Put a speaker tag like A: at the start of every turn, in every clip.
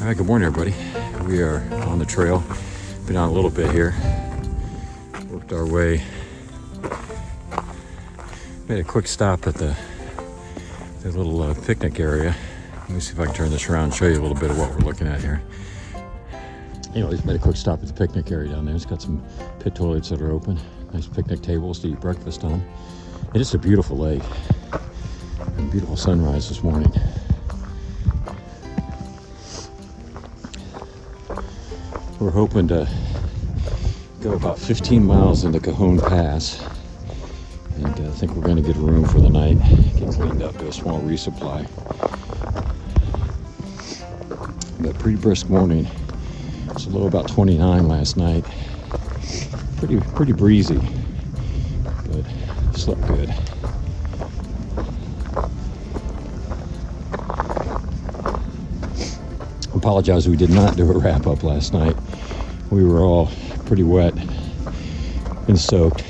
A: All right, good morning, everybody. We are on the trail. Been on a little bit here. Worked our way. Made a quick stop at the little picnic area. Let me see if I can turn this around and show you a little bit of what we're looking at here. Just made a quick stop at the picnic area down there. It's got some pit toilets that are open. Nice picnic tables to eat breakfast on. And it's a beautiful lake. And beautiful sunrise this morning. We're hoping to go about 15 miles into Cajon Pass, and I think we're going to get a room for the night, get cleaned up, do a small resupply. But pretty brisk morning. It's a low about 29 last night. Pretty breezy, but slept good. Apologize, we did not do a wrap up last night. We were all pretty wet and soaked,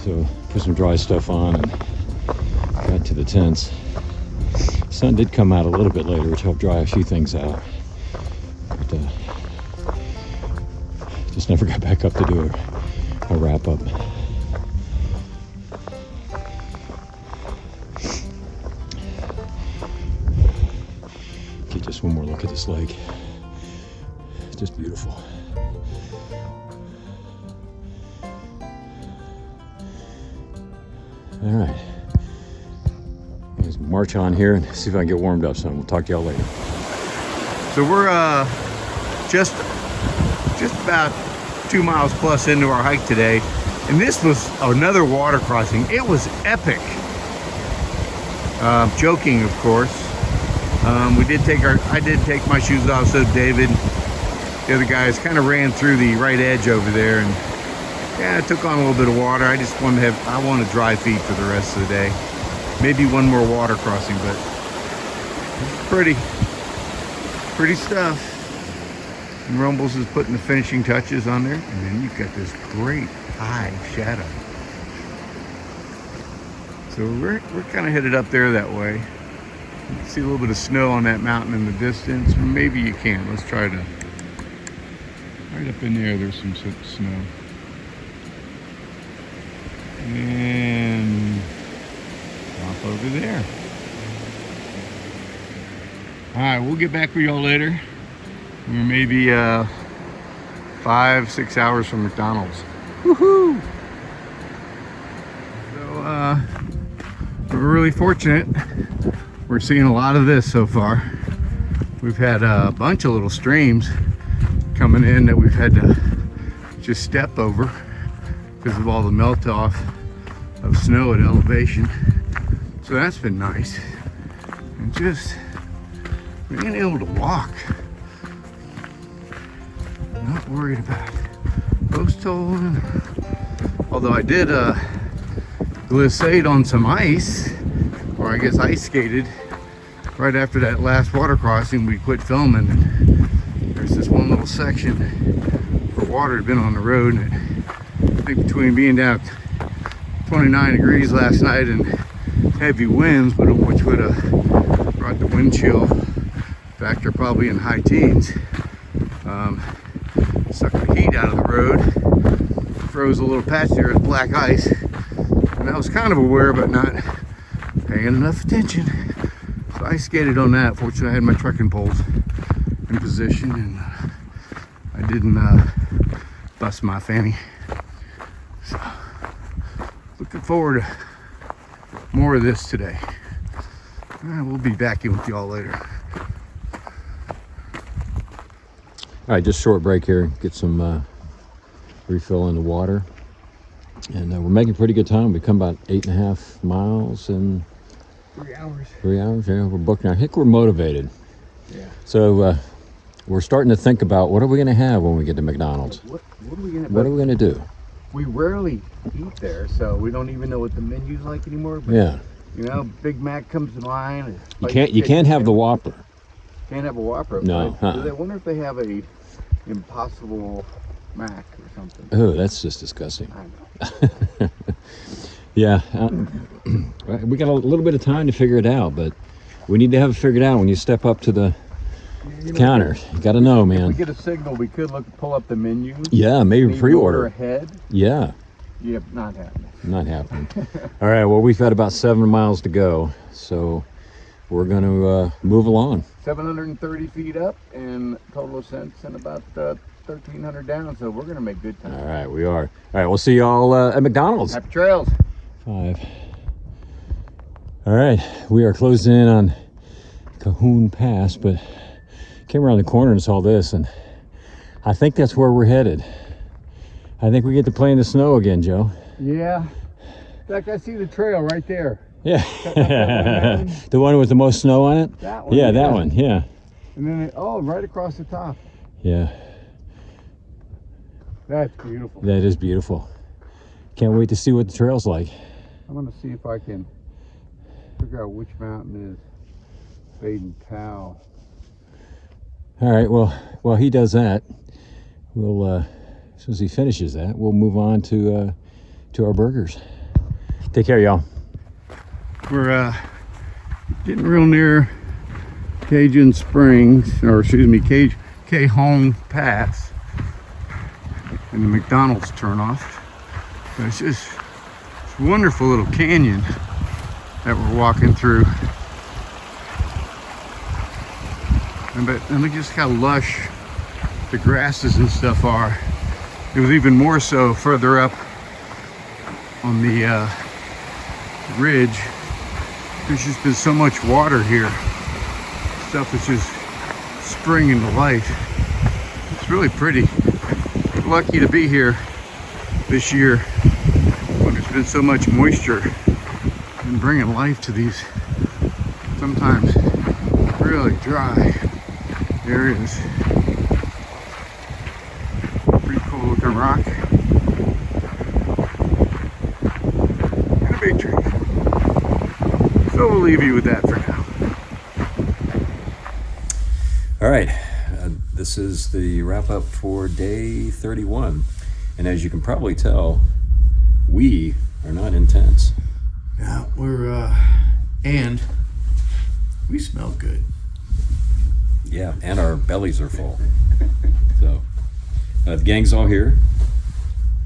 A: so put some dry stuff on and got to the tents. Sun did come out a little bit later, which helped dry a few things out, but just never got back up to do a wrap up. Get just one more look at this lake. It's just beautiful. All right, let's march on here and see if I can get warmed up some. We'll talk to y'all later.
B: So we're just about 2 miles plus into our hike today, and this was another water crossing. It was epic. Joking, of course. I did take my shoes off, so David. The other guys kind of ran through the right edge over there, and yeah, it took on a little bit of water. I just wanted to I wanted dry feet for the rest of the day. Maybe one more water crossing, but it's pretty stuff. And Rumbles is putting the finishing touches on there, and then you've got this great high shadow. So we're kind of headed up there that way. You can see a little bit of snow on that mountain in the distance. Maybe you can. Let's try to. Right up in there, there's some snow. And off over there. All right, we'll get back with y'all later. We're maybe 5-6 hours from McDonald's. Woohoo! So we're really fortunate. We're seeing a lot of this so far. We've had a bunch of little streams coming in that we've had to just step over because of all the melt off of snow at elevation. So that's been nice. And just being able to walk. Not worried about post holing. Although I did glissade on some ice, or I guess ice skated right after that last water crossing. We quit filming. There's this one little section where water had been on the road, and I think between being down 29 degrees last night and heavy winds, but which would have brought the wind chill factor probably in high teens, sucked the heat out of the road, froze a little patch there with black ice, and I was kind of aware but not paying enough attention. So I skated on that. Fortunately, I had my trekking poles in position, and I didn't bust my fanny. So looking forward to more of this today. We'll be back in with y'all later.
A: All right, just short break here. Get some refill in the water, and we're making pretty good time. We come about 8.5 miles in
B: 3 hours.
A: 3 hours. Yeah, we're booking. I think we're motivated.
B: Yeah.
A: So we're starting to think about what are we going to have when we get to McDonald's.
B: What are we gonna?
A: What are we going to do?
B: We rarely eat there, so we don't even know what the menu's like anymore. But,
A: Yeah.
B: you know, Big Mac comes to mind.
A: You can't have the Whopper.
B: Can't have a Whopper.
A: No.
B: I wonder if they have a Impossible Mac or something.
A: Oh, that's just disgusting.
B: I know.
A: Yeah, we got a little bit of time to figure it out, but we need to have it figured out when you step up to the
B: You know,
A: counter. You gotta know,
B: if we
A: man.
B: get a signal, we could pull up the menu.
A: Yeah, maybe
B: Maybe
A: pre-order.
B: ahead.
A: Yeah,
B: Yeah, not happening.
A: not happening. All right, well, we've got about 7 miles to go, so we're gonna move along.
B: 730 feet up and total ascents and about 1,300 down, so we're gonna make good time.
A: All right, we are. All right, we'll see y'all at McDonald's.
B: Happy trails.
A: 5. All right, we are closing in on Cajon Pass, but came around the corner and saw this, and I think that's where we're headed. I think we get to play in the snow again, Joe.
B: Yeah. In fact, I see the trail right there.
A: Yeah.
B: That one
A: The one with the most snow on it?
B: That one.
A: Yeah, that one, yeah.
B: And then, right across the top.
A: Yeah,
B: That's beautiful.
A: that is beautiful. Can't wait to see what the trail's like.
B: I'm gonna see if I can figure out which mountain is Baden Powell.
A: All right, well, while he does that, we'll, as soon as he finishes that, we'll move on to our burgers. Take care, y'all.
B: We're getting real near Cajon Springs, or excuse me, Cajon Pass, and the McDonald's turnoff. But it's just this wonderful little canyon that we're walking through. And look just how lush the grasses and stuff are. It was even more so further up on the ridge. There's just been so much water here. Stuff is just springing to life. It's really pretty. We're lucky to be here this year when there's been so much moisture and bringing life to these sometimes really dry areas. Pretty cool looking rock. And a big tree. So we'll leave you with that for now.
A: All right, this is the wrap up for day 31. And as you can probably tell, we are not intense.
B: Yeah, and we smell good.
A: Yeah, and our bellies are full. So, the gang's all here.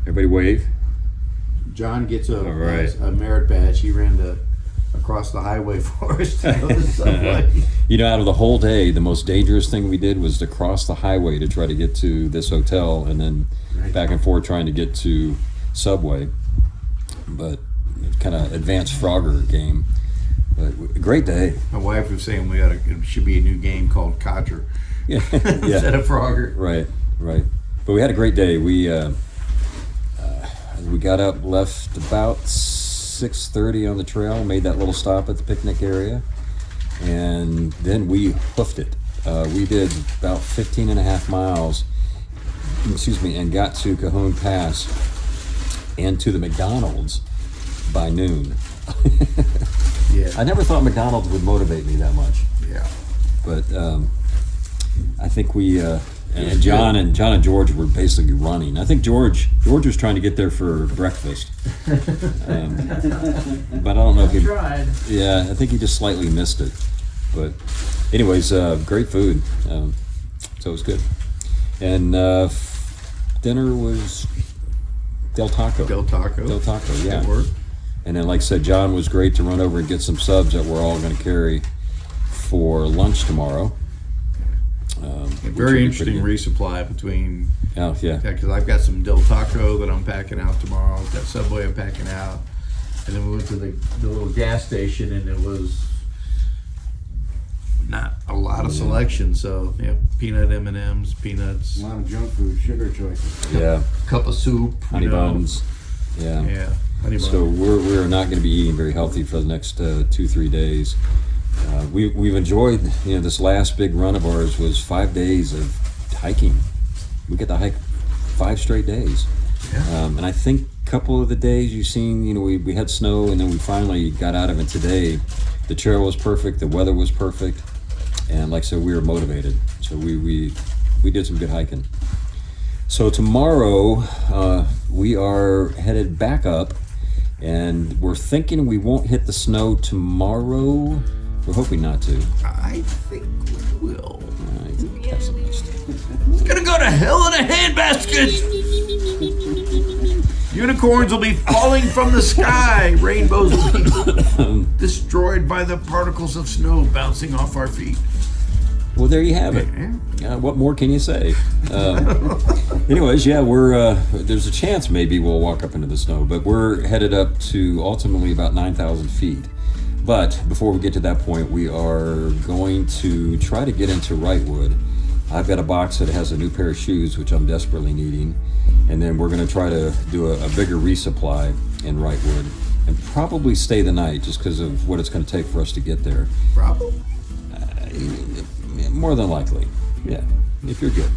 A: Everybody wave.
B: John gets a
A: right.
B: merit badge. He ran across the highway for us to go to the subway.
A: You know, out of the whole day, the most dangerous thing we did was to cross the highway to try to get to this hotel, and then back and forth trying to get to Subway. But kind of advanced Frogger game. But a great day.
B: My wife was saying it should be a new game called Codgers.
A: Yeah.
B: Instead of Frogger.
A: Right. But we had a great day. We got up, left about 6:30 on the trail, made that little stop at the picnic area, and then we hoofed it. We did about 15 and a half miles, and got to Cajon Pass and to the McDonald's by noon.
B: Yeah.
A: I never thought McDonald's would motivate me that much.
B: Yeah.
A: But I think we and John and George were basically running. I think George was trying to get there for breakfast, but I don't know if he
C: tried.
A: Yeah, I think he just slightly missed it. But anyways, great food, so it was good. And dinner was Del Taco.
B: Del Taco,
A: Yeah.
B: Good work.
A: And then, like I said, John was great to run over and get some subs that we're all going to carry for lunch tomorrow.
C: Very interesting resupply between,
A: Oh, yeah.
C: because I've got some Del Taco that I'm packing out tomorrow. I've got Subway I'm packing out. And then we went to the little gas station, and it was not a lot of selection. So, yeah, peanut M&Ms, peanuts,
B: A lot of junk food, sugar choices.
A: Yeah.
C: cup of soup,
A: Honey buns. Yeah.
C: Yeah, honey buns.
A: So we're not going to be eating very healthy for the next 2-3 days. We've enjoyed, this last big run of ours was 5 days of hiking. We got to hike 5 straight days.
C: Yeah.
A: And I think a couple of the days you've seen, we had snow, and then we finally got out of it today. The trail was perfect, the weather was perfect, and like I said, we were motivated. So we did some good hiking. So tomorrow we are headed back up, and we're thinking we won't hit the snow tomorrow. We're hoping not to.
C: I think we will. go to hell in a handbasket. Unicorns will be falling from the sky. Rainbows will be destroyed by the particles of snow bouncing off our feet.
A: Well, there you have it. What more can you say? Anyways, yeah, we're there's a chance maybe we'll walk up into the snow, but we're headed up to ultimately about 9,000 feet. But before we get to that point, we are going to try to get into Wrightwood. I've got a box that has a new pair of shoes, which I'm desperately needing. And then we're going to try to do a bigger resupply in Wrightwood and probably stay the night just because of what it's going to take for us to get there.
C: Probably.
A: More than likely, yeah, if you're good.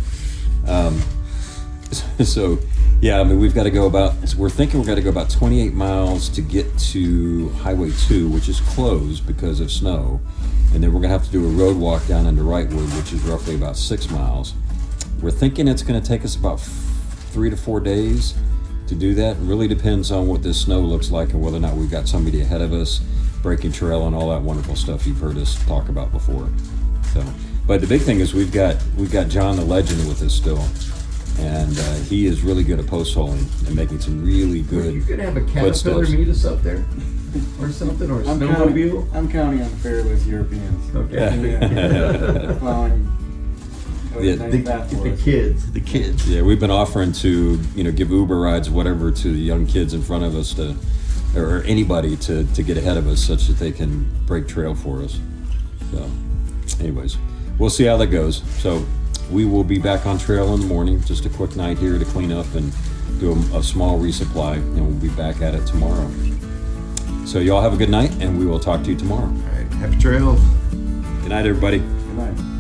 A: So, yeah, I mean, we've got to go we're thinking we're going to go about 28 miles to get to Highway 2, which is closed because of snow. And then we're going to have to do a road walk down into Wrightwood, which is roughly about 6 miles. We're thinking it's going to take us about 3 to 4 days to do that. It really depends on what this snow looks like and whether or not we've got somebody ahead of us, breaking trail and all that wonderful stuff you've heard us talk about before. So, but the big thing is we've got John the Legend with us still, and he is really good at post holing and making some really good.
C: You're gonna have a caterpillar meet us up there, or something, or a snowmobile.
D: I'm counting on the fearless Europeans.
C: Okay.
D: Yeah. Plowing.
C: The kids.
A: Yeah, we've been offering to give Uber rides, whatever, to the young kids in front of us or anybody to get ahead of us, such that they can break trail for us. So, anyways, we'll see how that goes. So we will be back on trail in the morning. Just a quick night here to clean up and do a small resupply, and we'll be back at it tomorrow. So y'all have a good night, and we will talk to you tomorrow.
C: All right, happy trails.
A: Good night, everybody.
D: Good night.